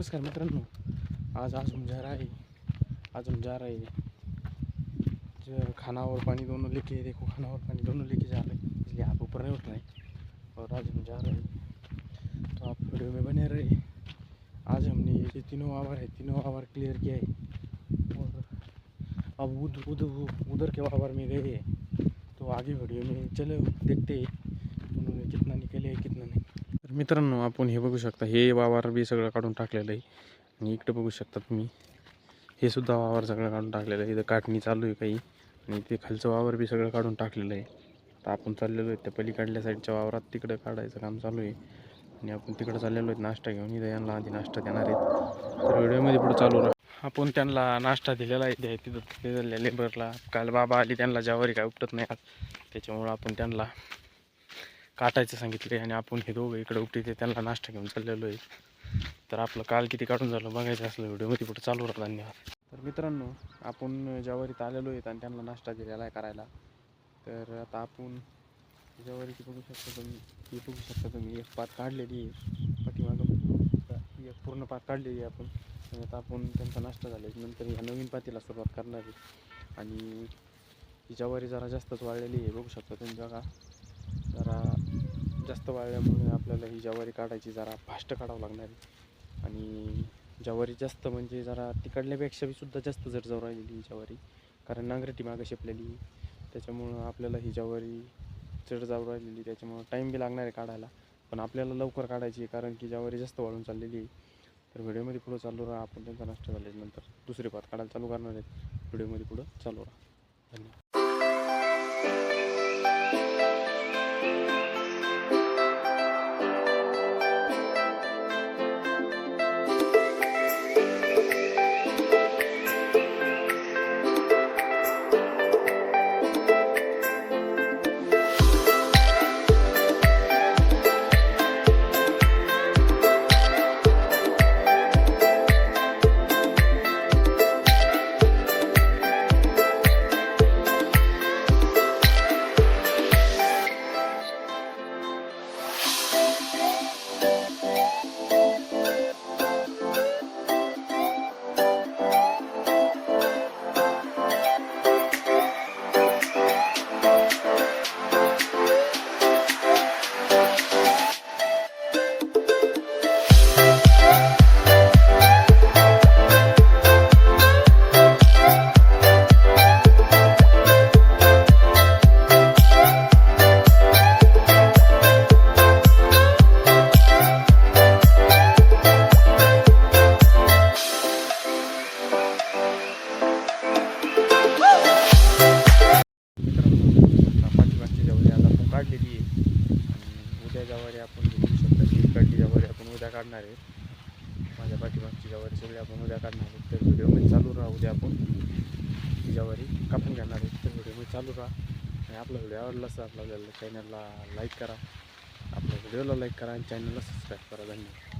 नमस्कार मित्रों, आज हम जा रहे हैं जो खाना और पानी दोनों लेके। देखो, खाना और पानी दोनों लेके जा रहे हैं, इसलिए आप ऊपर नहीं उठ रहे हैं। और आज हम जा रहे हैं, तो आप वीडियो में बने रहे। आज हमने ये तीनों आवर क्लियर किया है और अब उधर के आवर में गए हैं। तो आगे वीडियो में चलो देखते हैं उन्होंने कितना निकले कितना नाही। तर मित्रांनो, आपण हे बघू शकता, हे वावर बी सगळं काढून टाकलेलं आहे। आणि इकडे बघू शकता तुम्ही, हे सुद्धा वावर सगळं काढून टाकलेलं आहे। इथं काटणी चालू आहे काही, आणि ते खालचं वावर बी सगळं काढून टाकलेलं आहे। तर आपण चाललेलो आहे त्या पलीकडल्या साईडच्या वावरात, तिकडं काढायचं काम चालू आहे। आणि आपण तिकडं चाललेलो आहेत नाश्ता घेऊन। इथं यांना आधी नाश्ता देणार आहेत, तर व्हिडिओमध्ये पुढे चालू राहा। आपण त्यांना नाश्ता दिलेला आहे तिथं लेबरला। काल बाबा आली, त्यांना ज्वारी काय उपटत नाही आज, त्याच्यामुळं आपण त्यांना काटायचं सांगितले। आणि आपण हे दोघं इकडे उपटीते, त्यांना नाश्ता घेऊन चाललेलो आहे। तर आपलं काल किती काढून झालं बघायचं असलं व्हिडिओमध्ये पुढे चालू राहा। धन्यवाद। तर मित्रांनो, आपण ज्वारीत आलेलो आहेत आणि त्यांना नाश्ता दिलेला आहे करायला। तर आता आपण ज्वारीची बघू शकता तुम्ही एक पात काढलेली आहे पाठीमागं, एक पूर्ण पात काढलेली आहे आपण। आणि आता आपण त्यांचा नाश्ता झाल्यानंतर ह्या नवीन पातीला सुरुवात करणार आहे। आणि ही ज्वारी जरा जास्तच वाळलेली आहे, बघू शकता तुम्ही बघा। जरा जास्त वाळल्यामुळे आपल्याला ही ज्वारी काढायची जरा फास्ट काढावं लागणार आहे। आणि ज्वारी जास्त म्हणजे जरा तिकडल्यापेक्षा बी सुद्धा जास्त जर जाऊ राहिलेली ही ज्वारी, कारण नांगरटी मागं शेपलेली, त्याच्यामुळं आपल्याला ही ज्वारी चढ जाऊ राहिलेली, त्याच्यामुळं टाईम बी लागणार आहे काढायला। पण आपल्याला लवकर काढायची आहे, कारण की ज्वारी जास्त वाळून चाललेली आहे। तर व्हिडिओमध्ये पुढं चालू राहा। आपण त्यांचा नाश्ता झाल्यानंतर दुसरी पात काढायला चालू करणार आहेत। व्हिडिओमध्ये पुढं चालू राहा। धन्यवाद। काढलेली आहे आणि उद्या ज्वारी आपण बघू शकता की इकडची ज्वारी आपण उद्या काढणार आहे। माझ्या पाठीमागची ज्वारी सगळी आपण उद्या काढणार आहे। तर व्हिडिओमध्ये चालू राहा। उद्या आपण ही ज्वारी कापून घेणार आहे, तर व्हिडिओमध्ये चालू राहा। आणि आपला व्हिडिओ आवडला असेल आपल्याला चॅनलला लाईक करा, आपल्या व्हिडिओला लाईक करा आणि चॅनलला सबस्क्राईब करा। धन्यवाद।